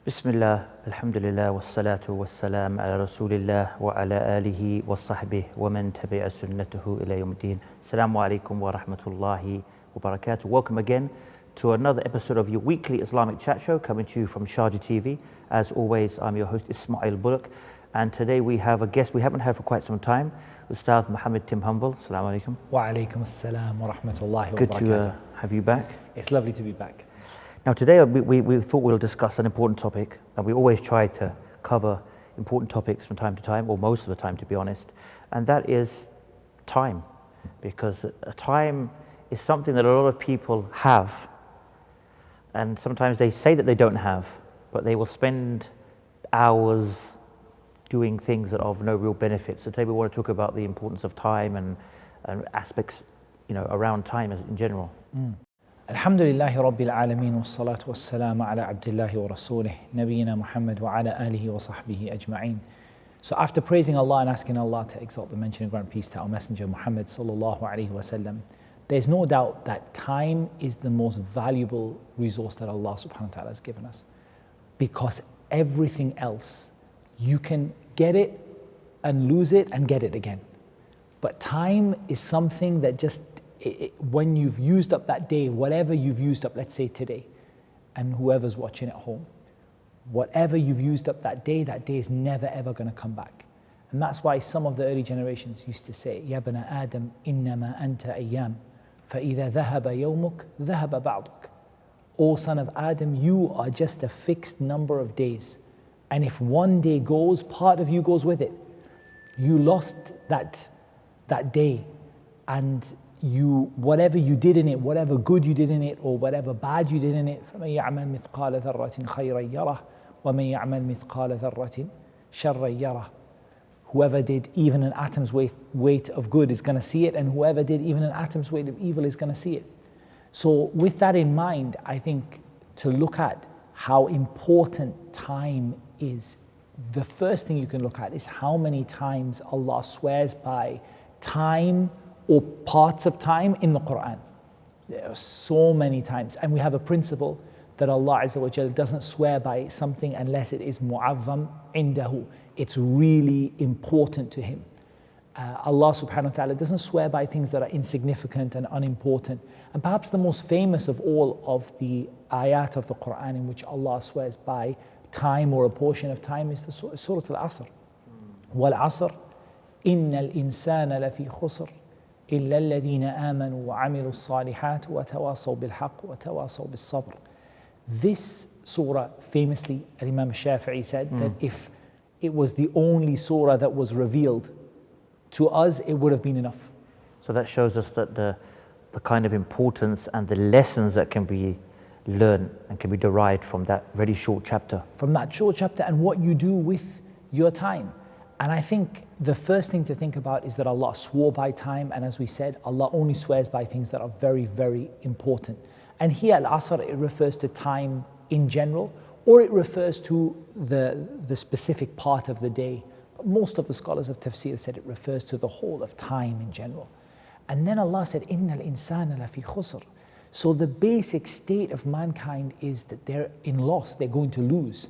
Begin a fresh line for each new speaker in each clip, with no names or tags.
Bismillah, alhamdulillah, wassalatu wassalam ala rasulillah wa ala alihi wa sahbihi wa man tabi'a sunnatuhu ila yawmiddin. Assalamu alaikum wa rahmatullahi wa barakatuh. Welcome again to another episode of your weekly Islamic chat show coming to you from Sharjah TV. As always, I'm your host Ismail Bullock, and today we have a guest we haven't had for quite some time, Ustadh Muhammad Tim Humble. Assalamu alaikum.
Wa alaikum assalam wa rahmatullahi wa barakatuh.
Good to have you back.
It's lovely to be back.
Now today we thought we'll discuss an important topic, and we always try to cover important topics from time to time, or most of the time to be honest, and that is time. Because time is something that a lot of people have, and sometimes they say that they don't have, but they will spend hours doing things that are of no real benefit. So today we want to talk about the importance of time and aspects, around time in general.
Alhamdulillahi Rabbil Alameen wa salatu wa salam ala abdillahi wa rasulih Nabiyyina Muhammad wa ala alihi wa sahbihi ajma'een. So after praising Allah and asking Allah to exalt the mention and grant peace to our messenger Muhammad sallallahu alayhi wa sallam, there's no doubt that time is the most valuable resource that Allah subhanahu wa ta'ala has given us. Because everything else, you can get it and lose it and get it again. But time is something that just when you've used up that day, whatever you've used up, let's say today, and whoever's watching at home, whatever you've used up that day is never ever going to come back. And that's why some of the early generations used to say, Ya bana Adam, innama anta ayyam, فَإِذَا ذَهَبَ يَوْمُكَ ذَهَبَ بَعْضُكَ. O son of Adam, you are just a fixed number of days. And if one day goes, part of you goes with it. You lost that day, and whatever you did in it, whatever good you did in it, or whatever bad you did in it, فَمَنْ يَعْمَلْ مِثْقَالَ ذَرَّةٍ خَيْرًا يَرَهُ وَمَنْ يَعْمَلْ مِثْقَالَ ذَرَّةٍ شَرًّا يَرَهُ. Whoever did even an atom's weight of good is going to see it, and whoever did even an atom's weight of evil is going to see it. So with that in mind, I think to look at how important time is, the first thing you can look at is how many times Allah swears by time or parts of time in the Quran. There are so many times, and we have a principle that Allah Azza wa Jal doesn't swear by something unless it is mu'azzam indahu. It's really important to Him. Allah subhanahu wa ta'ala doesn't swear by things that are insignificant and unimportant. And perhaps the most famous of all of the ayat of the Quran in which Allah swears by time or a portion of time is the Surah Al-Asr. Wal-Asr, innal insana lafi khusr. إلا الذين آمنوا وعملوا الصالحات وتواصوا بالحق وتواصوا بالصبر. This surah, famously, Imam Shafi'i said that if it was the only surah that was revealed to us, it would have been enough.
So that shows us that the kind of importance and the lessons that can be learned and can be derived from that very short chapter.
From that short chapter, and what you do with your time. And I think the first thing to think about is that Allah swore by time, and as we said, Allah only swears by things that are very, very important. And here Al-Asr, it refers to time in general, or it refers to the specific part of the day. But most of the scholars of tafsir said it refers to the whole of time in general. And then Allah said, Innal insana lafi khusr. So the basic state of mankind is that they're in loss, they're going to lose.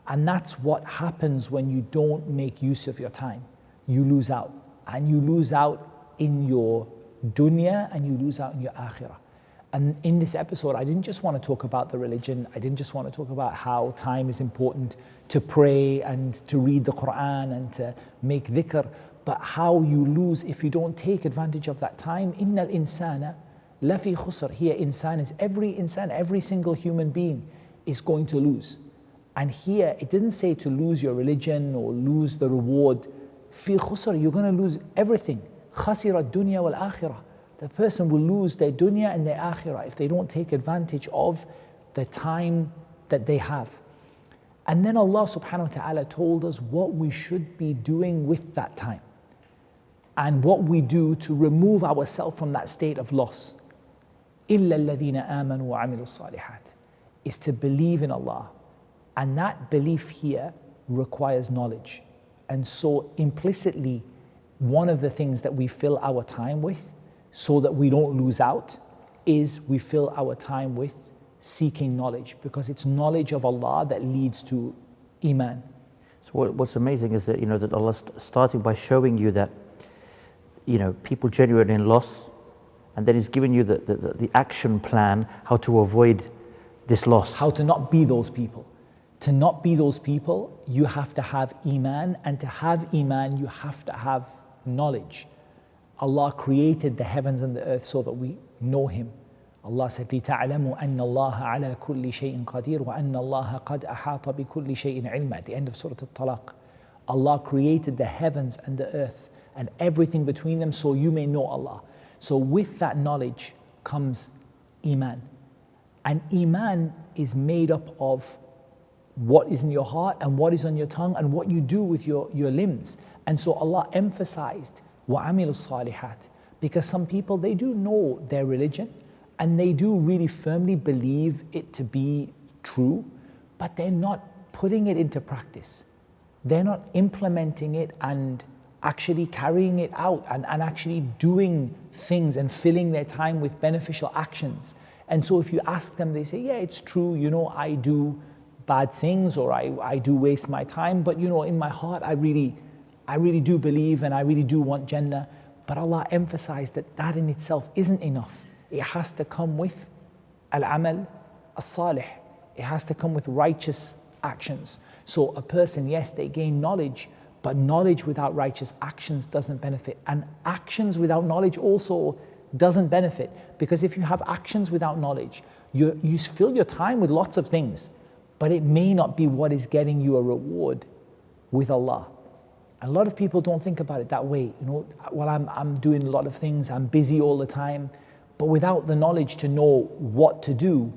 And that's what happens when you don't make use of your time. You lose out. And you lose out in your dunya, and you lose out in your akhirah. And in this episode, I didn't just want to talk about the religion. I didn't just want to talk about how time is important to pray and to read the Quran and to make dhikr, but how you lose if you don't take advantage of that time. Innal insana lafi khusr. Here, insan is every single human being is going to lose. And here, it didn't say to lose your religion or lose the reward. Fi khusr, you're going to lose everything. Khasira dunya wal akhirah. The person will lose their dunya and their akhirah if they don't take advantage of the time that they have. And then Allah subhanahu wa ta'ala told us what we should be doing with that time, and what we do to remove ourselves from that state of loss. إِلَّا الَّذِينَ آمَنُوا وَعَمِلُوا الصَّالِحَاتِ is to believe in Allah. And that belief here requires knowledge. And so implicitly, one of the things that we fill our time with so that we don't lose out is we fill our time with seeking knowledge, because it's knowledge of Allah that leads to Iman.
So what's amazing is that, that Allah starting by showing you that, people genuinely in loss, and then He's giving you the action plan, how to avoid this loss.
How to not be those people. To not be those people, you have to have Iman, and to have Iman, you have to have knowledge. Allah created the heavens and the earth so that we know Him. Allah said, لِتَعْلَمُوا أَنَّ اللَّهَ عَلَى كُلِّ شَيْءٍ قَدِيرٌ وَأَنَّ اللَّهَ قَدْ أَحَاطَ بِكُلِّ شَيْءٍ عِلْمًا. At the end of Surah Al-Talaq, Allah created the heavens and the earth and everything between them so you may know Allah. So with that knowledge comes Iman. And Iman is made up of what is in your heart and what is on your tongue and what you do with your limbs. And so Allah emphasized وَعَمِلُوا الصَّالِحَاتِ, because some people, they do know their religion and they do really firmly believe it to be true, but they're not putting it into practice. They're not implementing it and actually carrying it out and actually doing things and filling their time with beneficial actions. And so if you ask them, they say, yeah, it's true, I do bad things, or I do waste my time, but in my heart I really do believe and I really do want Jannah. But Allah emphasized that in itself isn't enough. It has to come with al-amal as-salih. It has to come with righteous actions. So a person, yes, they gain knowledge, but knowledge without righteous actions doesn't benefit. And actions without knowledge also doesn't benefit, because if you have actions without knowledge, you fill your time with lots of things, but it may not be what is getting you a reward with Allah. And a lot of people don't think about it that way. Well, I'm doing a lot of things, I'm busy all the time, but without the knowledge to know what to do,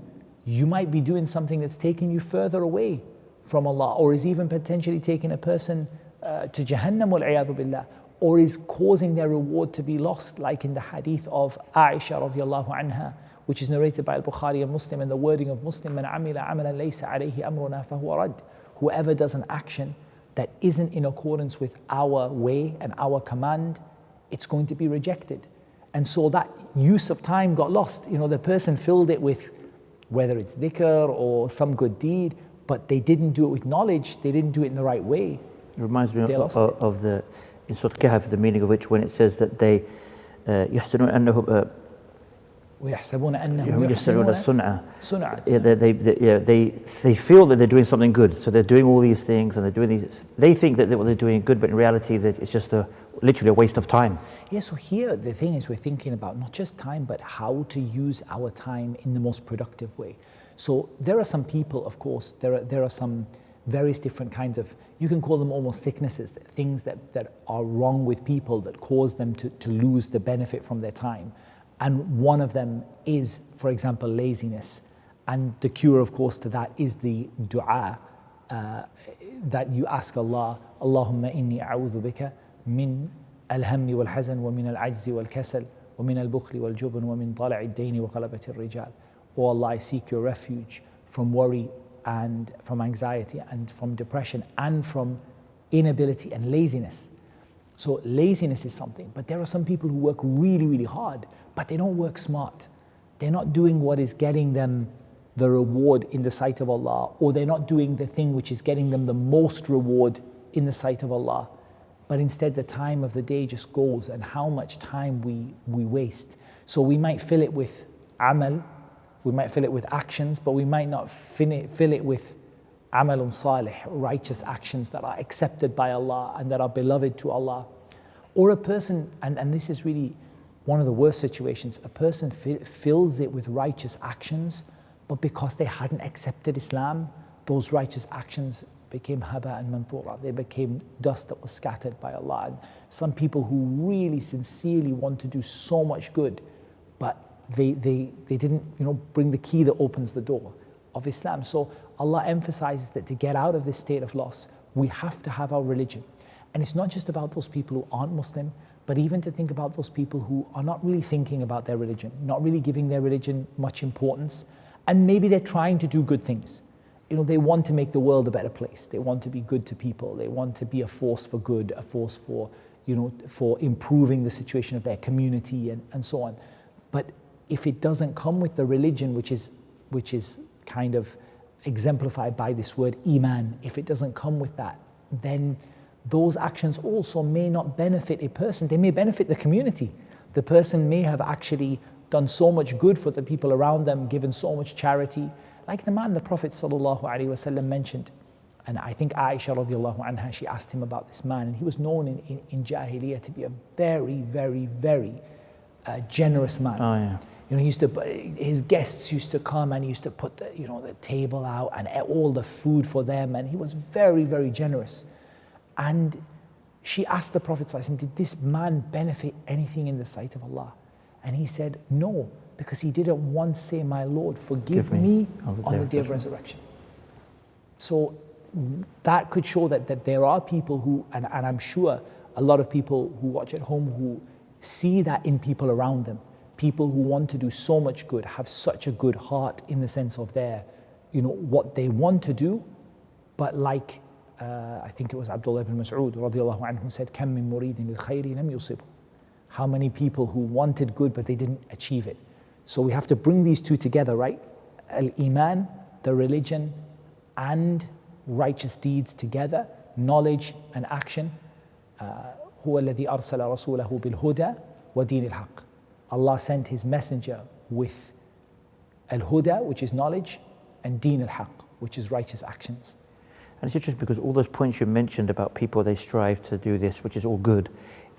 you might be doing something that's taking you further away from Allah, or is even potentially taking a person to Jahannam wal-'iyadhu billah, or is causing their reward to be lost, like in the hadith of Aisha radiallahu anha, which is narrated by Al-Bukhari and Muslim, and the wording of Muslim, "Man amila amalan laysa alayhi amruna fahuwa rad." Whoever does an action that isn't in accordance with our way and our command, it's going to be rejected. And so that use of time got lost. The person filled it with whether it's dhikr or some good deed, but they didn't do it with knowledge, they didn't do it in the right way.
It reminds me of the, in Surah Kahf, the meaning of which, when it says that they يحسنون أنهم
ويحسبون أنهم يحسنون
صنعا. They feel that they're doing something good, so they're doing all these things and they're doing these. They think that what they're doing good, but in reality, that it's just literally a waste of time.
Yeah. So here the thing is, we're thinking about not just time, but how to use our time in the most productive way. So there are some people, of course, there are some various different kinds of, you can call them almost sicknesses, things that are wrong with people that cause them to lose the benefit from their time. And one of them is, for example, laziness. And the cure, of course, to that is the dua that you ask Allah, Allahumma inni a'udhu bika min al-hammi wal-hazan wa min al-ajzi wal-kasal wa min al-bukhli wal-jubn wa min tala'i ad-dayni wa ghalabati ar-rijal. O Allah, I seek your refuge from worry and from anxiety and from depression and from inability and laziness. So laziness is something, but there are some people who work really, really hard, but they don't work smart. They're not doing what is getting them the reward in the sight of Allah, or they're not doing the thing which is getting them the most reward in the sight of Allah. But instead the time of the day just goes, and how much time we waste. So we might fill it with amal, we might fill it with actions, but we might not fill it with amalun salih, righteous actions that are accepted by Allah and that are beloved to Allah. Or a person, and this is really one of the worst situations, a person fills it with righteous actions, but because they hadn't accepted Islam, those righteous actions became haba and manthura. They became dust that was scattered by Allah. And some people who really sincerely want to do so much good, but they didn't bring the key that opens the door of Islam. So Allah emphasizes that to get out of this state of loss, we have to have our religion. And it's not just about those people who aren't Muslim, but even to think about those people who are not really thinking about their religion, not really giving their religion much importance, and maybe they're trying to do good things. they want to make the world a better place. They want to be good to people. They want to be a force for good, a force for, for improving the situation of their community and so on. But if it doesn't come with the religion, which is kind of exemplified by this word iman, if it doesn't come with that, then those actions also may not benefit a person. They may benefit the community. The person may have actually done so much good for the people around them, given so much charity. Like the man the Prophet ﷺ mentioned, and I think Aisha radiallahu anha, she asked him about this man, and he was known in Jahiliyyah to be a very, very, very generous man.
Oh, yeah.
His guests used to come and he used to put the table out and all the food for them, and he was very, very generous. And she asked the Prophet ﷺ, did this man benefit anything in the sight of Allah? And he said, no, because he didn't once say, my Lord, forgive me on the day of resurrection. So that could show that there are people who, and I'm sure a lot of people who watch at home who see that in people around them, people who want to do so much good, have such a good heart in the sense of their, what they want to do, but like, I think it was Abdullah ibn Mas'ud radiallahu anhu said, كَم مِّن مُرِيدٍ لِلْخَيْرِ لَمْ يُصِبْهُ. How many people who wanted good but they didn't achieve it. So we have to bring these two together, right? Al-Iman, the religion, and righteous deeds together, knowledge and action. هو الذي أرسل رسوله بالهدى ودين الحق. Allah sent His messenger with al-huda, which is knowledge, and deen al-haq, which is righteous actions.
And it's interesting because all those points you mentioned about people, they strive to do this, which is all good.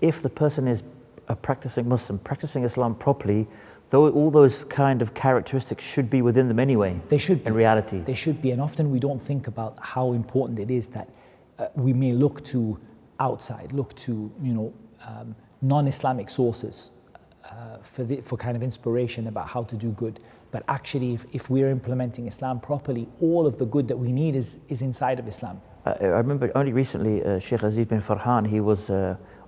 If the person is a practicing Muslim, practicing Islam properly, though all those kind of characteristics should be within them anyway.
They should be.
In reality.
They should be, and often we don't think about how important it is that we may look to outside, look to non-Islamic sources for kind of inspiration about how to do good. But actually, if we're implementing Islam properly, all of the good that we need is inside of Islam.
I remember only recently, Sheikh Aziz bin Farhan, he was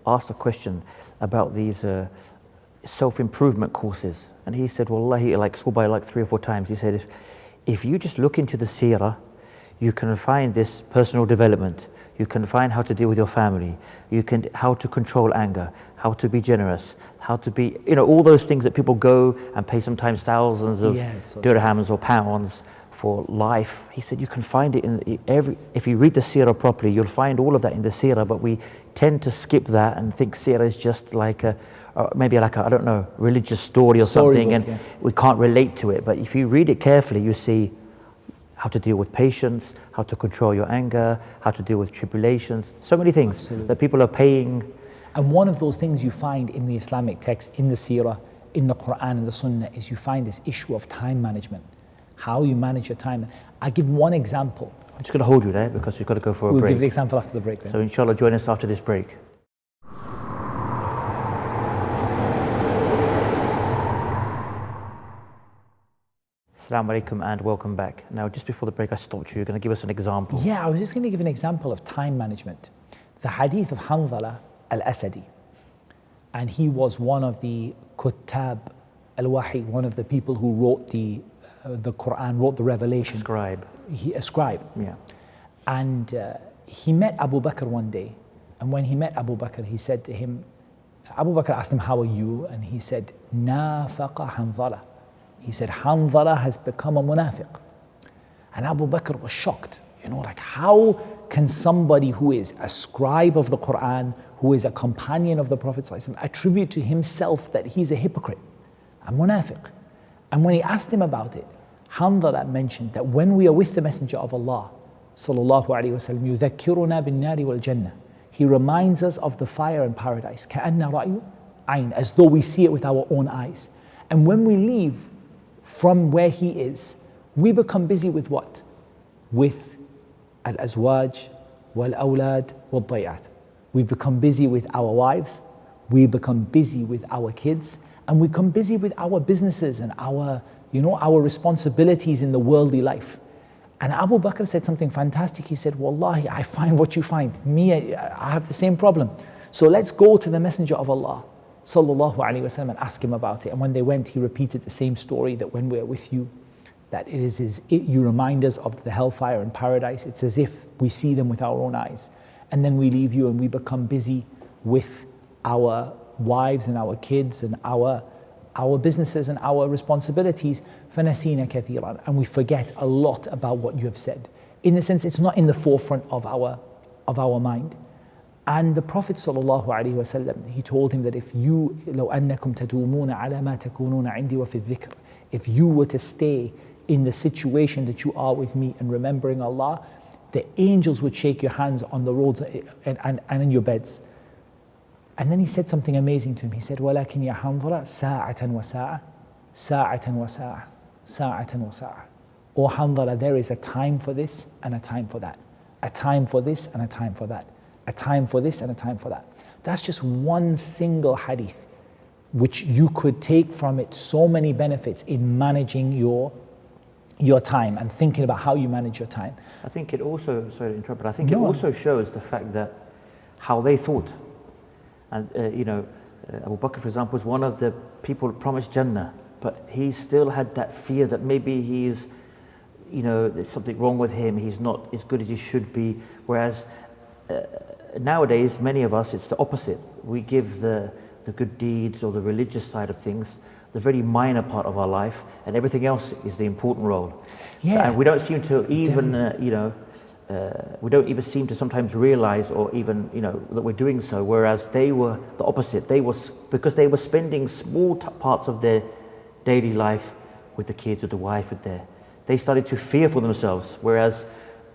asked a question about these self-improvement courses, and he said, wallahi, like swore by like 3 or 4 times, he said, if you just look into the seerah, you can find this personal development, you can find how to deal with your family, how to control anger, how to be generous, how to be, all those things that people go and pay sometimes thousands of dirhams or pounds for life. He said you can find it in if you read the seerah properly, you'll find all of that in the seerah, but we tend to skip that and think seerah is just like maybe like a, I don't know, religious story or something, and we can't relate to it. But if you read it carefully, you see how to deal with patience, how to control your anger, how to deal with tribulations, so many things that people are paying.
And one of those things you find in the Islamic text, in the seerah, in the Quran and the Sunnah, is you find this issue of time management, how you manage your time. I give one example.
I'm just going to hold you there because we've got to go for a break.
We'll give the example after the break then.
So inshallah, join us after this break. Assalamu alaikum and welcome back. Now, just before the break, I stopped you. You're going to give us an example.
Yeah, I was just going to give an example of time management. The hadith of Hanzala al-Asadi. And he was one of the Kuttab al-Wahi, one of the people who wrote the Quran, wrote the revelation. A scribe.
Yeah.
And he met Abu Bakr one day. And when he met Abu Bakr, he said to him, Abu Bakr asked him, how are you? And he said, Nafaqa Hanzala. He said, Hanzala has become a munafiq. And Abu Bakr was shocked. Like how can somebody who is a scribe of the Quran, who is a companion of the Prophet ﷺ, attribute to himself that he's a hypocrite, a munafiq? And when he asked him about it, Hanzala mentioned that when we are with the Messenger of Allah, sallallahu alaihi wasallam, يُذَكِّرُنَا بِالنَّارِ وَالْجَنَّةِ, he reminds us of the fire and paradise, كَأَنَّ رَأْيُ عَيْنٍ, as though we see it with our own eyes. And when we leave from where he is, we become busy with what? With al-azwaj, wal-awlad, wal-dayat. We become busy with our wives, we become busy with our kids, and we become busy with our businesses and our responsibilities in the worldly life. And Abu Bakr said something fantastic. He said, Wallahi, I find what you find. Me, I have the same problem. So let's go to the Messenger of Allah, sallallahu alaihi wasallam, and ask him about it. And when they went, he repeated the same story, that when we're with you, that you remind us of the hellfire and paradise. It's as if we see them with our own eyes. And then we leave you and we become busy with our wives and our kids and our businesses and our responsibilities. فَنَسِينَ كَثِيرًا. And we forget a lot about what you have said. In a sense, it's not in the forefront of our mind. And the Prophet ﷺ, he told him that if you, لو أنكم تدومون على ما تكونون عندي وفي الذكر, if you were to stay in the situation that you are with me and remembering Allah, the angels would shake your hands on the roads and in your beds. And then he said something amazing to him. He said, وَلَكِنْ يَا حَنْظَلَ سَاعَةً وَسَاعَةً سَاعَةً وَسَاعَةً سَاعَةً وَسَاعَةً. O Hanzala, there is a time for this and a time for that. A time for this and a time for that. A time for this and a time for that. That's just one single hadith, which you could take from it so many benefits in managing your time and thinking about how you manage your time.
I think it also, sorry to interrupt, but I think it also shows the fact that how they thought. And Abu Bakr, for example, was one of the people promised Jannah, but he still had that fear that maybe he's, there's something wrong with him, he's not as good as he should be. Whereas nowadays, many of us, it's the opposite. We give the good deeds or the religious side of things the very minor part of our life, and everything else is the important role.
Yeah.
So, and we don't seem to even, we don't even seem to sometimes realize or even, that we're doing so, whereas they were the opposite. Because they were spending small parts of their daily life with the kids, with the wife, they started to fear for themselves, whereas,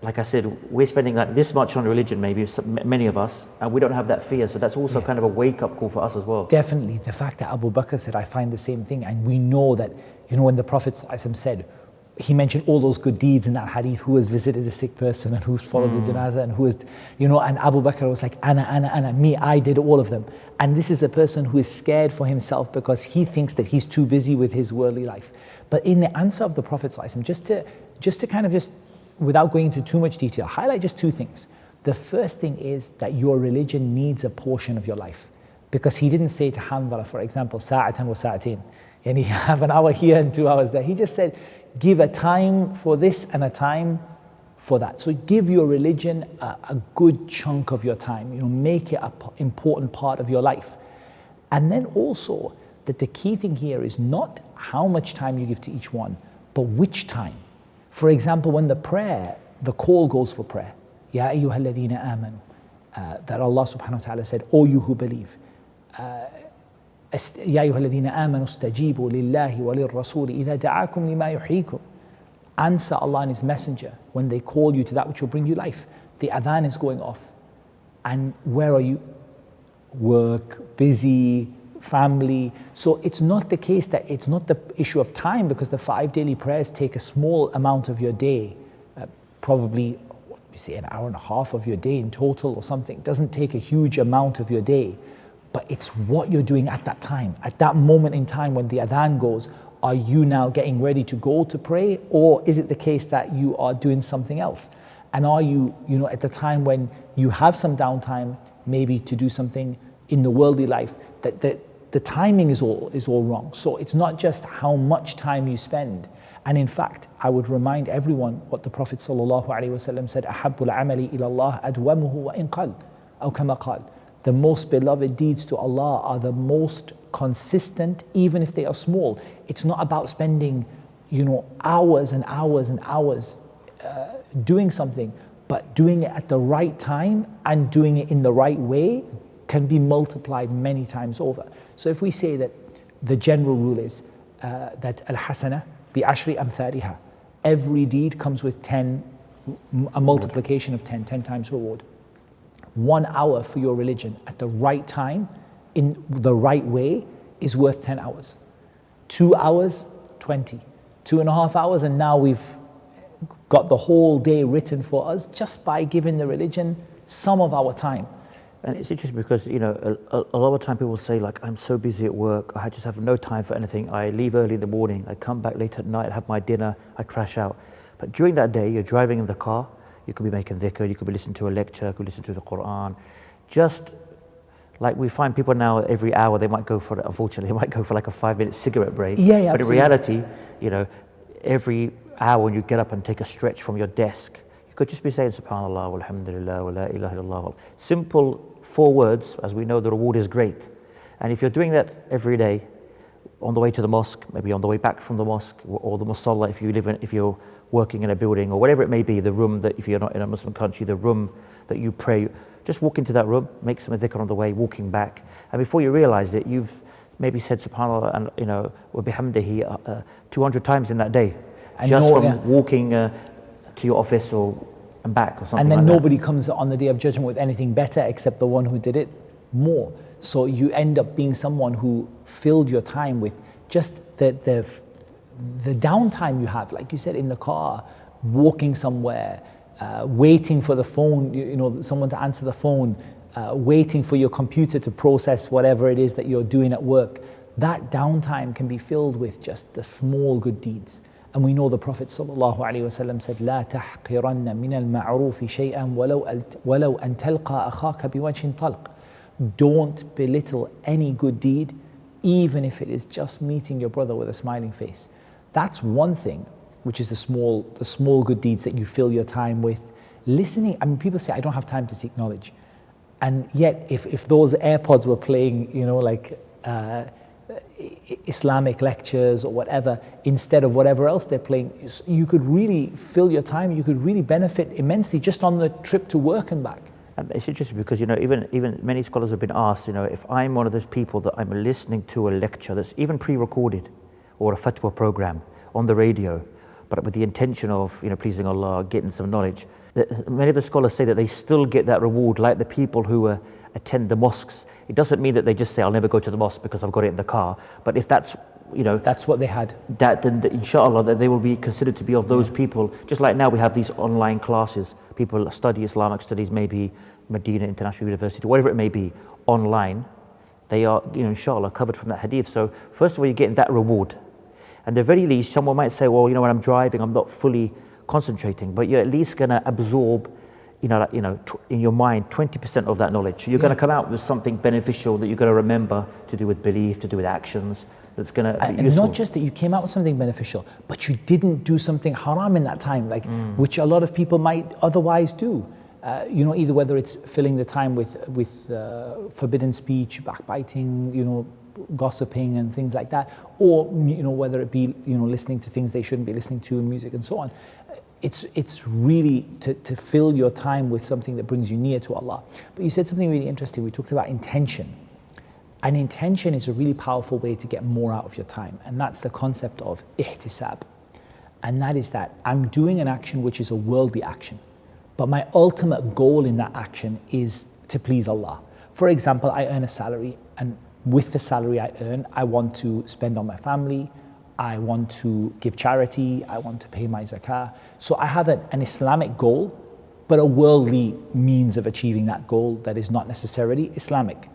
like I said, we're spending like this much on religion, maybe many of us, and we don't have that fear. So that's also kind of a wake-up call for us as well.
Definitely. The fact that Abu Bakr said, I find the same thing. And we know that, when the Prophet said, he mentioned all those good deeds in that hadith, who has visited a sick person and who's followed the janazah and who has, and Abu Bakr was like, ana, me, I did all of them. And this is a person who is scared for himself because he thinks that he's too busy with his worldly life. But in the answer of the Prophet, just to kind of without going into too much detail, highlight just two things. The first thing is that your religion needs a portion of your life. Because he didn't say to Hanzala, for example, sa'atan wa sa'atin, and you have an hour here and 2 hours there. He just said, give a time for this and a time for that. So give your religion a good chunk of your time, make it an important part of your life. And then also, that the key thing here is not how much time you give to each one, but which time. For example, when the call goes for prayer, Ya ayyuha alladhina amanu, that Allah subhanahu wa ta'ala said, O you who believe, Ya ayyuha alladhina amanu istajibu lillahi wa lirrasuli idha da'akum lima yuhyikum. Answer Allah and His Messenger when they call you to that which will bring you life. The adhan is going off. And where are you? Work, busy, family. So it's not the case that it's not the issue of time, because the 5 daily prayers take a small amount of your day, probably we say an hour and a half of your day in total or something. It doesn't take a huge amount of your day, but it's what you're doing at that time, at that moment in time when the adhan goes. Are you now getting ready to go to pray, or is it the case that you are doing something else? And are you, at the time when you have some downtime, maybe to do something in the worldly life, that the timing is all wrong. So it's not just how much time you spend. And in fact, I would remind everyone what the Prophet ﷺ said, أَحَبُّ الْعَمَلِ إِلَى اللَّهِ أَدْوَمُهُ وَإِنْ قَلَّ أَوْ كَمَا قَالَ. The most beloved deeds to Allah are the most consistent, even if they are small. It's not about spending, hours and hours and hours doing something, but doing it at the right time and doing it in the right way can be multiplied many times over. So if we say that the general rule is that al-hasana bi ashri amthaliha, every deed comes with 10, a multiplication of 10 times reward. 1 hour for your religion at the right time, in the right way, is worth 10 hours. 2 hours, 20. 2.5 hours, and now we've got the whole day written for us just by giving the religion some of our time.
And it's interesting because, a lot of the time people say, like, I'm so busy at work, I just have no time for anything. I leave early in the morning, I come back late at night, have my dinner, I crash out. But during that day, you're driving in the car, you could be making dhikr, you could be listening to a lecture, you could listen to the Quran. Just like we find people now every hour, they might go for like a 5-minute cigarette break.
Yeah,
but
absolutely.
in reality, every hour when you get up and take a stretch from your desk, you could just be saying subhanallah, walhamdulillah, wa la ilaha illallah. Simple 4 words, as we know the reward is great. And if you're doing that every day, on the way to the mosque, maybe on the way back from the mosque, or the musalla if you're working in a building, or whatever it may be, the room that, if you're not in a Muslim country, the room that you pray, just walk into that room, make some dhikr on the way, walking back, and before you realize it, you've maybe said subhanallah and wa bihamdihi 200 times in that day, and just from walking to your office and back or something.
And then
like
nobody comes on the day of judgment with anything better except the one who did it more. So you end up being someone who filled your time with just the downtime you have, like you said, in the car, walking somewhere, waiting for the phone, someone to answer the phone, waiting for your computer to process whatever it is that you're doing at work. That downtime can be filled with just the small good deeds. And we know the Prophet ﷺ said, لا تحقرن من المعروف شيئا ولو أن تلقى أخاك بوجه طلق. Don't belittle any good deed, even if it is just meeting your brother with a smiling face. That's one thing, which is the small good deeds that you fill your time with. Listening, I mean, people say, I don't have time to seek knowledge. And yet, if those AirPods were playing, Islamic lectures or whatever, instead of whatever else they're playing, you could really fill your time, you could really benefit immensely just on the trip to work and back.
And it's interesting because, even many scholars have been asked, if I'm one of those people that I'm listening to a lecture that's even pre-recorded, or a fatwa program on the radio, but with the intention of, pleasing Allah, getting some knowledge, many of the scholars say that they still get that reward like the people who attend the mosques. It doesn't mean that they just say, I'll never go to the mosque because I've got it in the car. But if that's,
that's what they had,
then inshallah, that they will be considered to be of those people. Just like now we have these online classes. People study Islamic studies, maybe Medina International University, whatever it may be, online. They are, inshallah, covered from that hadith. So first of all, you're getting that reward. And at the very least, someone might say, well, when I'm driving, I'm not fully concentrating, but you're at least going to absorb, in your mind, 20% of that knowledge. You're going to come out with something beneficial that you're going to remember, to do with belief, to do with actions, that's going to be
and
useful.
Not just that you came out with something beneficial, but you didn't do something haram in that time, which a lot of people might otherwise do. Either whether it's filling the time with forbidden speech, backbiting, gossiping and things like that, or whether it be listening to things they shouldn't be listening to, music and so on. It's really to fill your time with something that brings you near to Allah. But you said something really interesting. We talked about intention. And intention is a really powerful way to get more out of your time. And that's the concept of ihtisab. And that is that I'm doing an action which is a worldly action, but my ultimate goal in that action is to please Allah. For example, I earn a salary, and with the salary I earn, I want to spend on my family, I want to give charity, I want to pay my zakah. So I have an Islamic goal, but a worldly means of achieving that goal that is not necessarily Islamic.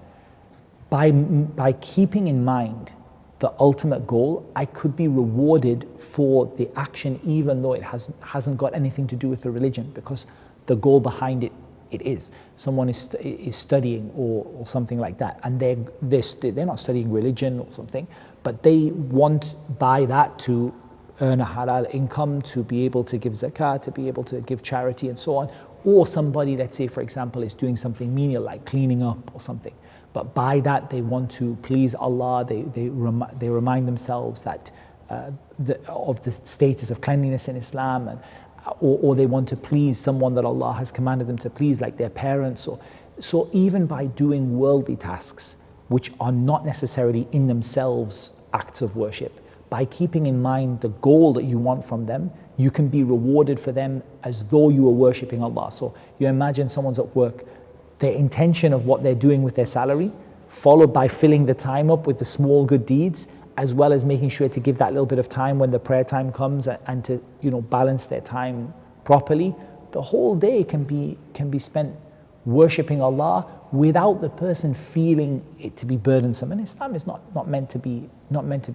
By keeping in mind the ultimate goal, I could be rewarded for the action even though it hasn't got anything to do with the religion, because the goal behind it is. Someone is studying or something like that, and they're not studying religion or something, but they want by that to earn a halal income, to be able to give zakah, to be able to give charity and so on. Or somebody, let's say for example, is doing something menial like cleaning up or something, but by that they want to please Allah. They remind themselves that of the status of cleanliness in Islam, and or they want to please someone that Allah has commanded them to please, like their parents. So even by doing worldly tasks, which are not necessarily in themselves acts of worship, by keeping in mind the goal that you want from them, you can be rewarded for them as though you were worshipping Allah. So you imagine someone's at work, their intention of what they're doing with their salary, followed by filling the time up with the small good deeds, as well as making sure to give that little bit of time when the prayer time comes, and to balance their time properly. The whole day can be spent worshipping Allah without the person feeling it to be burdensome. And Islam is not meant to be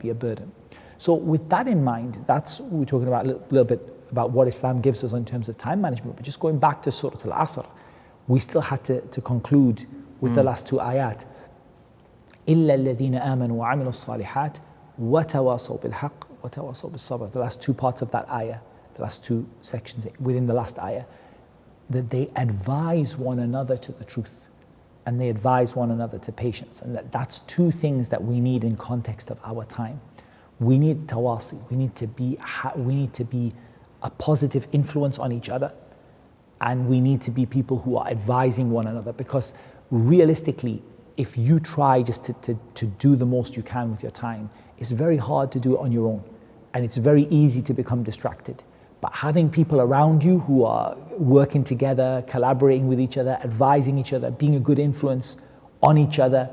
a burden. So with that in mind, that's what we're talking about, a little bit about what Islam gives us in terms of time management. But just going back to Surah Al-Asr, we still had to conclude with the last two ayat. إِلَّا الَّذِينَ آمَنُوا وَعَمِلُوا الصَّالِحَاتِ وَتَوَاصَوْا بِالْحَقِّ وَتَوَاصَوْا بِالصَّبْرِ. The last two parts of that ayah. the last two sections within the last ayah, that they advise one another to the truth and they advise one another to patience. And that's two things that we need in context of our time. We need tawasi, we need to be a positive influence on each other, and we need to be people who are advising one another, because realistically, if you try just to do the most you can with your time, it's very hard to do it on your own, and it's very easy to become distracted. But having people around you who are working together, collaborating with each other, advising each other, being a good influence on each other,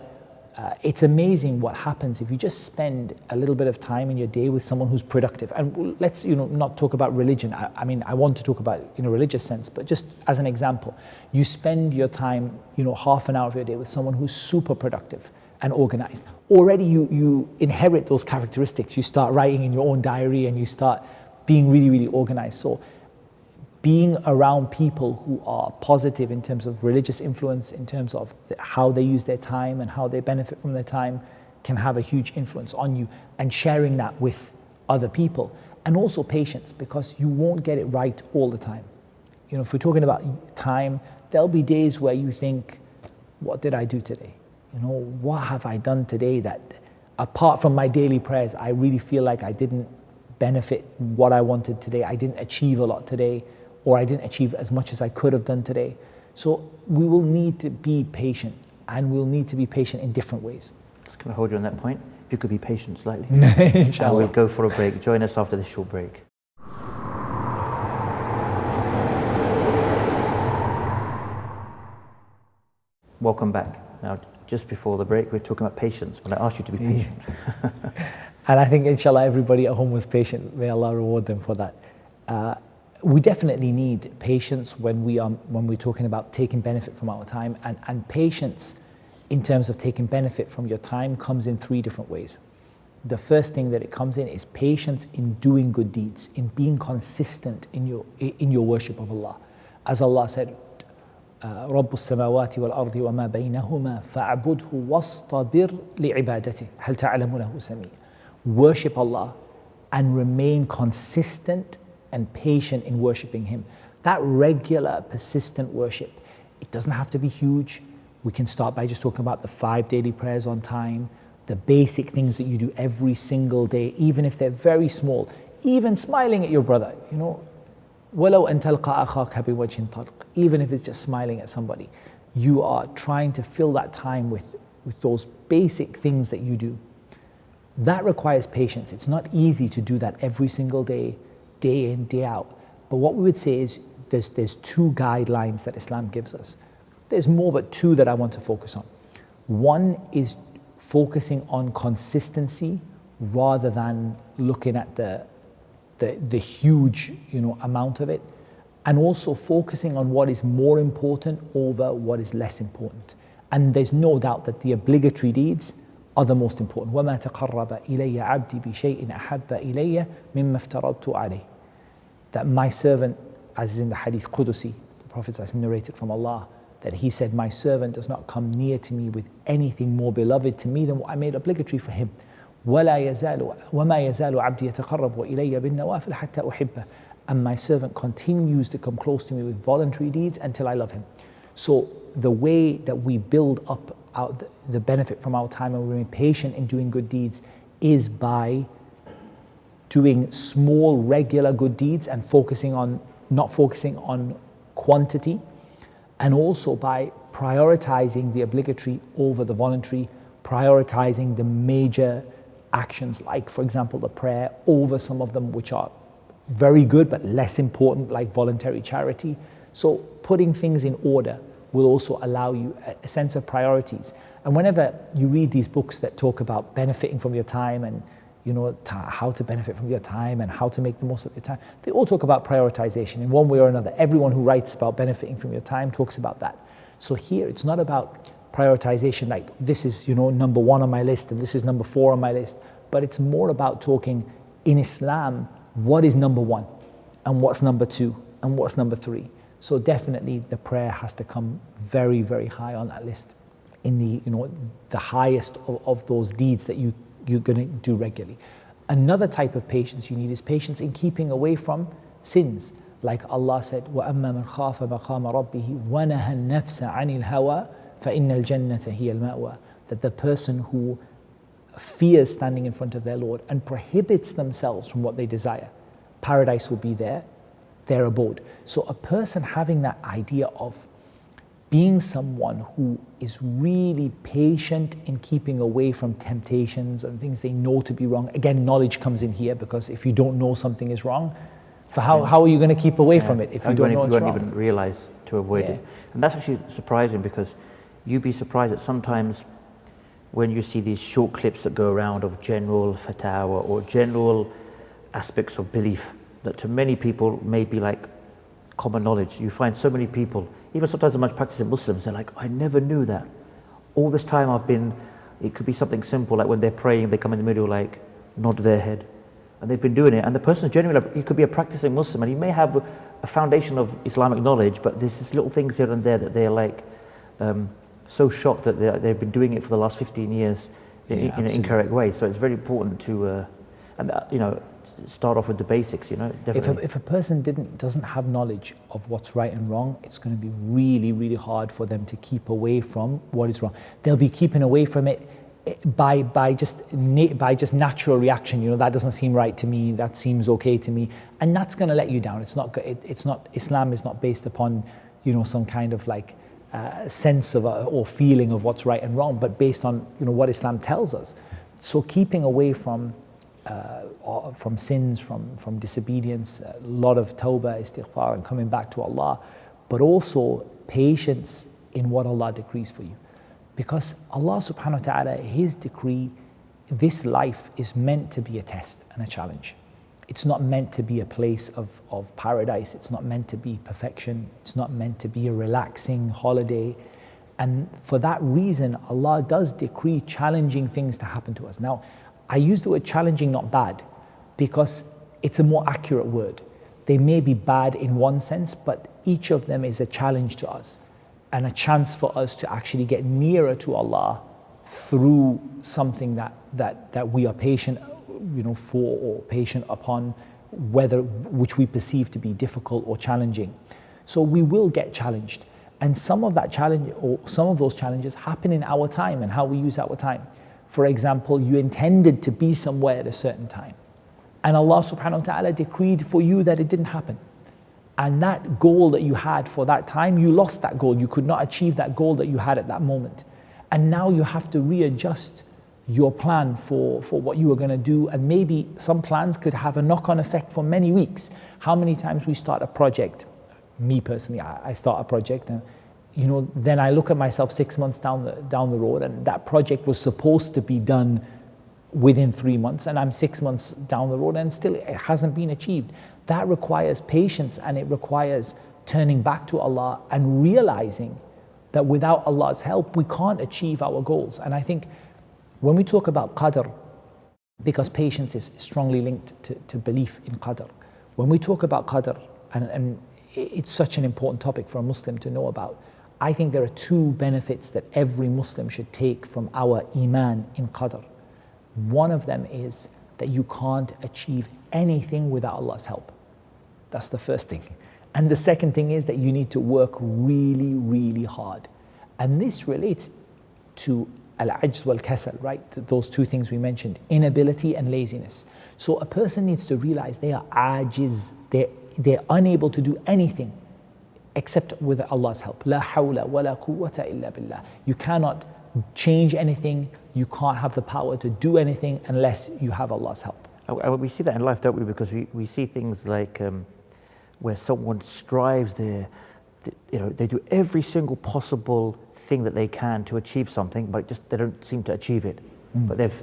it's amazing what happens if you just spend a little bit of time in your day with someone who's productive. And let's not talk about religion. I mean, I want to talk about in a religious sense, but just as an example, you spend your time, half an hour of your day with someone who's super productive and organized. Already you inherit those characteristics. You start writing in your own diary and you start being really, really organized. So being around people who are positive in terms of religious influence, in terms of how they use their time and how they benefit from their time, can have a huge influence on you, and sharing that with other people. And also patience, because you won't get it right all the time. If we're talking about time, there'll be days where you think, what did I do today? What have I done today that, apart from my daily prayers, I really feel like I didn't benefit what I wanted today. I didn't achieve a lot today, or I didn't achieve as much as I could have done today. So we will need to be patient, and we'll need to be patient in different ways.
Just going to hold you on that point. If you could be patient slightly.
Inshallah.
And we'll go for a break. Join us after this short break. Welcome back. Now, just before the break, we were talking about patience, but I asked you to be patient.
And I think, inshallah, everybody at home was patient. May Allah reward them for that. We definitely need patience when we're talking about taking benefit from our time. And patience, in terms of taking benefit from your time, comes in three different ways. The first thing that it comes in is patience in doing good deeds, in being consistent in your worship of Allah. As Allah said, رب السماوات والأرض وما بينهما فاعبده واصطبر لعبادته هل تعلم له سميع. Worship Allah and remain consistent and patient in worshipping Him. That regular, persistent worship, it doesn't have to be huge. We can start by just talking about the 5 daily prayers on time, the basic things that you do every single day, even if they're very small. Even smiling at your brother, وَلَوْ أَن تَلْقَى أَخَاكَ بِوَجْهٍ طَلْقٍ. Even if it's just smiling at somebody, you are trying to fill that time with those basic things that you do. That requires patience. It's not easy to do that every single day, day in, day out. But what we would say is there's 2 guidelines that Islam gives us. There's more, but 2 that I want to focus on. One is focusing on consistency rather than looking at the huge amount of it, and also focusing on what is more important over what is less important. And there's no doubt that the obligatory deeds are the most important. وَمَا تَقَرَّبَ إِلَيَّ عَبْدِي بِشَيْءٍ أَحَبَّ إِلَيَّ مِمَّا افْتَرَضْتُ عَلَيْهِ. That my servant, as is in the hadith Qudusi, the Prophet has narrated from Allah, that he said, my servant does not come near to me with anything more beloved to me than what I made obligatory for him. وَمَا يَزَالُ عَبْدِي يَتَقَرَّبُ إِلَيَّ بِالنَّوَافِلِ حَتَّى أُحِبَّهُ. And my servant continues to come close to me with voluntary deeds until I love him. So the way that we build up the benefit from our time and remain patient in doing good deeds is by doing small, regular good deeds and not focusing on quantity, and also by prioritizing the obligatory over the voluntary, prioritizing the major actions, like, for example, the prayer, over some of them which are very good but less important, like voluntary charity. So putting things in order will also allow you a sense of priorities. And whenever you read these books that talk about benefiting from your time and how to benefit from your time and how to make the most of your time, they all talk about prioritization in one way or another. Everyone who writes about benefiting from your time talks about that. So here it's not about prioritization like this is number 1 on my list and this is number 4 on my list, but it's more about talking in Islam, what is number 1 and what's number 2 and what's number 3. So definitely the prayer has to come very, very high on that list, in the highest of those deeds that you're going to do regularly. Another type of patience you need is patience in keeping away from sins. Like Allah said, وَأَمَّا مَنْ خَافَ مَقَامَ رَبِّهِ وَنَهَى النَّفْسَ عَنِ الْهَوَى فَإِنَّ الْجَنَّةَ هِيَ الْمَأْوَى. That the person who fears standing in front of their Lord and prohibits themselves from what they desire, paradise will be their abode. So a person having that idea of being someone who is really patient in keeping away from temptations and things they know to be wrong. Again, knowledge comes in here, because if you don't know something is wrong, for how are you going to keep away from it if you don't know it's wrong?
You won't even realize to avoid it. And that's actually surprising, because you'd be surprised that sometimes when you see these short clips that go around of general fatwa or general aspects of belief that to many people may be like common knowledge. You find so many people, even sometimes amongst practicing Muslims, they're like, I never knew that. All this time it could be something simple, like when they're praying, they come in the middle, like nod their head. And they've been doing it, and the person's genuinely, he could be a practicing Muslim, and he may have a foundation of Islamic knowledge, but there's just little things here and there that they're like so shocked that they've been doing it for the last 15 years in an incorrect way. So it's very important to, start off with the basics. Definitely.
If a person doesn't have knowledge of what's right and wrong, it's going to be really, really hard for them to keep away from what is wrong. They'll be keeping away from it by just natural reaction. That doesn't seem right to me, that seems okay to me, and that's going to let you down. It's not Islam is not based upon some kind of like sense of or feeling of what's right and wrong, but based on what Islam tells us. So keeping away from sins, from disobedience, a lot of tawbah, istighfar, and coming back to Allah, but also patience in what Allah decrees for you. Because Allah subhanahu wa ta'ala, His decree, this life is meant to be a test and a challenge. It's not meant to be a place of paradise. It's not meant to be perfection. It's not meant to be a relaxing holiday. And for that reason, Allah does decree challenging things to happen to us. Now, I use the word challenging, not bad, because it's a more accurate word. They may be bad in one sense, but each of them is a challenge to us and a chance for us to actually get nearer to Allah through something that we are patient for, or patient upon, which we perceive to be difficult or challenging. So we will get challenged, and some of that challenge, or some of those challenges, happen in our time and how we use our time. For example, you intended to be somewhere at a certain time, and Allah subhanahu wa ta'ala decreed for you that it didn't happen. And that goal that you had for that time, you lost that goal. You could not achieve that goal that you had at that moment. And now you have to readjust your plan for what you were going to do. And maybe some plans could have a knock-on effect for many weeks. How many times we start a project, me personally, I start a project, and then I look at myself 6 months down the road, and that project was supposed to be done within 3 months, and I'm 6 months down the road and still it hasn't been achieved. That requires patience, and it requires turning back to Allah and realizing that without Allah's help, we can't achieve our goals. And I think when we talk about qadr, because patience is strongly linked to belief in qadr, when we talk about qadr, and it's such an important topic for a Muslim to know about, I think there are two benefits that every Muslim should take from our iman in qadr. One of them is that you can't achieve anything without Allah's help. That's the first thing. And the second thing is that you need to work really, really hard. And this relates to al-ajz wal-kasal, right? Those two things we mentioned, inability and laziness. So a person needs to realize they are ajiz, they're unable to do anything except with Allah's help. La hawla wa la quwwata illa billah. You cannot change anything, you can't have the power to do anything unless you have Allah's help.
We see that in life, don't we? Because we see things like where someone strives, they do every single possible thing that they can to achieve something, but they don't seem to achieve it. But they've,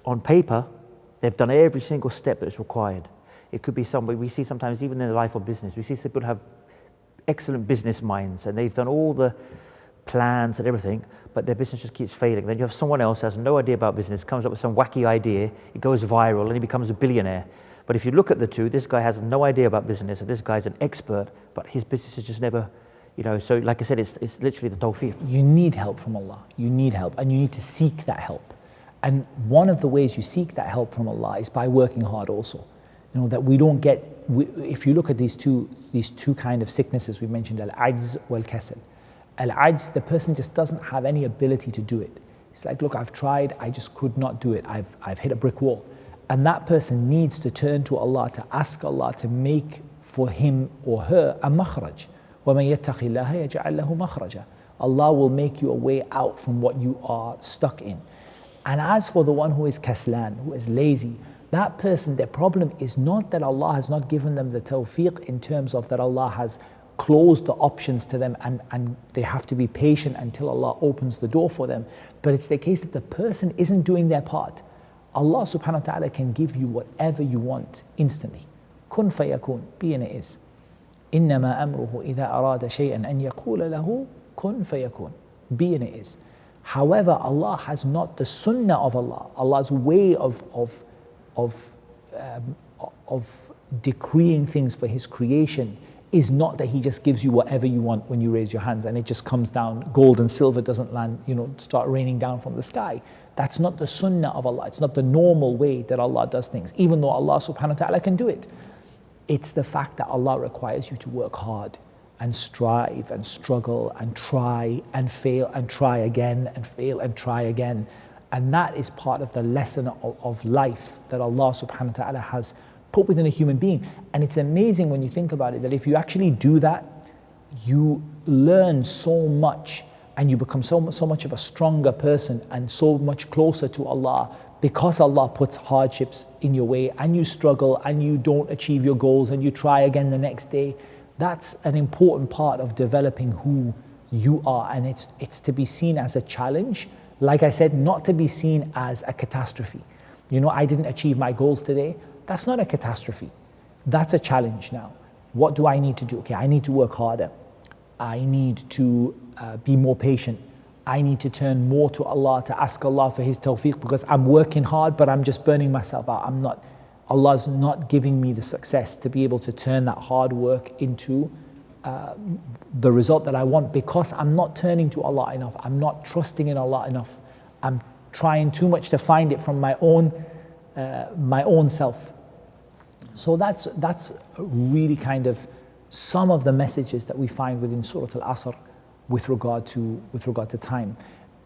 on paper, they've done every single step that's required. It could be somebody, we see sometimes even in the life of business, we see people have excellent business minds and they've done all the plans and everything, but their business just keeps failing. Then you have someone else who has no idea about business, comes up with some wacky idea, it goes viral and he becomes a billionaire. But if you look at the two, this guy has no idea about business and this guy's an expert, but his business is just never, so like I said, it's literally the tawfiq.
You need help from Allah. You need help, and you need to seek that help. And one of the ways you seek that help from Allah is by working hard also. that we don't get, if you look at these two kind of sicknesses we mentioned, al-ajz wal-kasal. Al-ajz, the person just doesn't have any ability to do it. It's like, look, I've tried, I just could not do it. I've hit a brick wall. And that person needs to turn to Allah, to ask Allah to make for him or her a makhraj. وَمَن يَتَّقِ اللَّهَ يَجْعَلْ لَهُ مَخْرَجًا. Allah will make you a way out from what you are stuck in. And as for the one who is kaslan, who is lazy, that person, their problem is not that Allah has not given them the tawfiq in terms of that Allah has closed the options to them and they have to be patient until Allah opens the door for them. But it's the case that the person isn't doing their part. Allah subhanahu wa ta'ala can give you whatever you want instantly. Kun fayakun, be and it is. إنما أمره إذا أراد شيئا أن يقول له كن فيكون. Be and it is. However, Allah has not the sunnah of Allah, Allah's way of decreeing things for His creation is not that He just gives you whatever you want when you raise your hands and it just comes down, gold and silver doesn't land, start raining down from the sky. That's not the sunnah of Allah. It's not the normal way that Allah does things, even though Allah subhanahu wa ta'ala can do it. It's the fact that Allah requires you to work hard and strive and struggle and try and fail and try again and fail and try again. And that is part of the lesson of life that Allah subhanahu wa ta'ala has put within a human being. And it's amazing when you think about it, that if you actually do that, you learn so much and you become so much of a stronger person and so much closer to Allah, because Allah puts hardships in your way and you struggle and you don't achieve your goals and you try again the next day. That's an important part of developing who you are, and it's to be seen as a challenge. Like I said, not to be seen as a catastrophe. I didn't achieve my goals today. That's not a catastrophe. That's a challenge now. What do I need to do? Okay, I need to work harder. I need to be more patient. I need to turn more to Allah, to ask Allah for His tawfiq, because I'm working hard, but I'm just burning myself out. Allah's not giving me the success to be able to turn that hard work into the result that I want, because I'm not turning to Allah enough. I'm not trusting in Allah enough. I'm trying too much to find it from my own self. So that's really kind of some of the messages that we find within Surah Al-Asr with regard to time.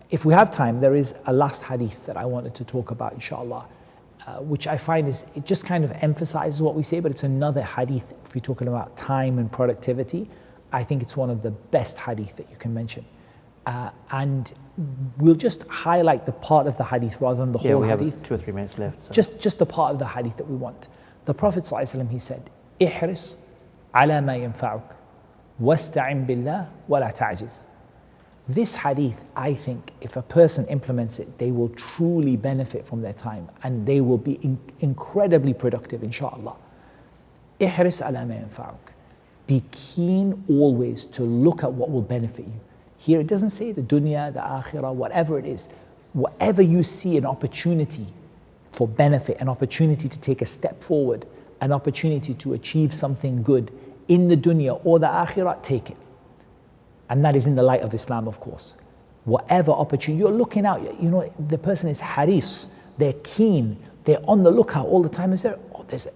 If we have time, there is a last hadith that I wanted to talk about, inshallah, which I find it just kind of emphasizes what we say, but it's another hadith. If you're talking about time and productivity, I think it's one of the best hadith that you can mention. And we'll just highlight the part of the hadith rather than the whole hadith.
We have 2 or 3 minutes left. So.
Just the part of the hadith that we want. The Prophet ﷺ, he said, "Ihris ala ma yanfa'uk, wasta'in billah wa la ta'jiz." This hadith, I think, if a person implements it, they will truly benefit from their time and they will be incredibly productive, inshallah. Ihris ala ma yanfa'uk. Be keen always to look at what will benefit you. Here it doesn't say the dunya, the akhirah, whatever it is. Whatever you see an opportunity for benefit, an opportunity to take a step forward, an opportunity to achieve something good in the dunya or the akhirah, take it. And that is in the light of Islam, of course. Whatever opportunity, you're looking out, the person is haris, they're keen, they're on the lookout all the time. Is there,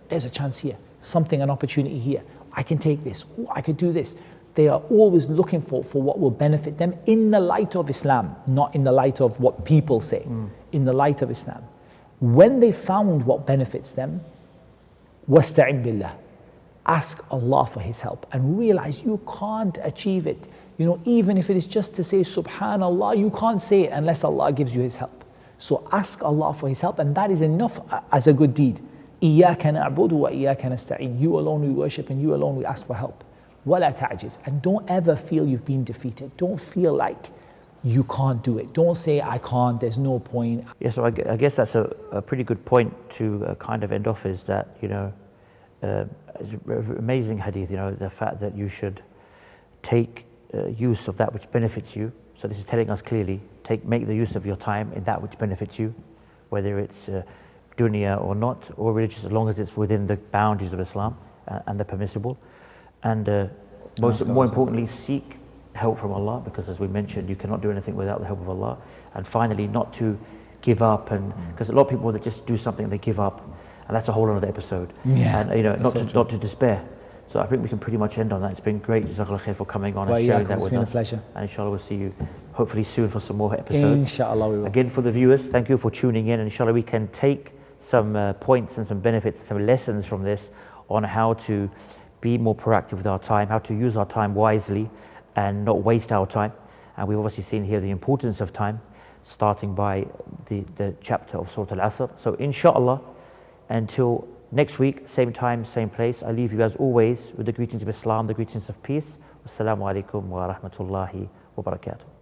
there's a chance here, an opportunity here. I can take this, I could do this. They are always looking for what will benefit them in the light of Islam, not in the light of what people say, in the light of Islam. When they found what benefits them, wasta'in billah, ask Allah for His help and realize you can't achieve it. Even if it is just to say subhanallah, you can't say it unless Allah gives you His help. So ask Allah for His help, and that is enough as a good deed. إِيَّاكَ نَعْبُدُ وَإِيَّاكَ نَسْتَعِينُ. You alone we worship and you alone we ask for help. وَلَا تَعْجِزْ. And don't ever feel you've been defeated. Don't feel like you can't do it. Don't say, I can't, there's no point.
Yeah, so I guess that's a pretty good point to kind of end off, is that, it's an amazing hadith, the fact that you should take use of that which benefits you. So this is telling us clearly, make the use of your time in that which benefits you, whether it's dunya or not, or religious, as long as it's within the boundaries of Islam and the permissible. And more importantly, seek help from Allah, because as we mentioned, you cannot do anything without the help of Allah. And finally, not to give up, and because a lot of people that just do something, they give up, And that's a whole other episode.
Yeah,
And
that's so
not to despair. So I think we can pretty much end on that. It's been great, Jazakallah khair, for coming on and sharing that with us.
It's been a pleasure.
And inshallah we'll see you hopefully soon for some more episodes.
Inshallah we will.
Again, for the viewers, thank you for tuning in. And inshallah we can take some points and some benefits, some lessons from this on how to be more proactive with our time, how to use our time wisely and not waste our time. And we've obviously seen here the importance of time, starting by the chapter of Surah Al-Asr. So inshallah, until next week, same time, same place, I leave you as always with the greetings of Islam, the greetings of peace. Wassalamu alaikum wa rahmatullahi wa barakatuh.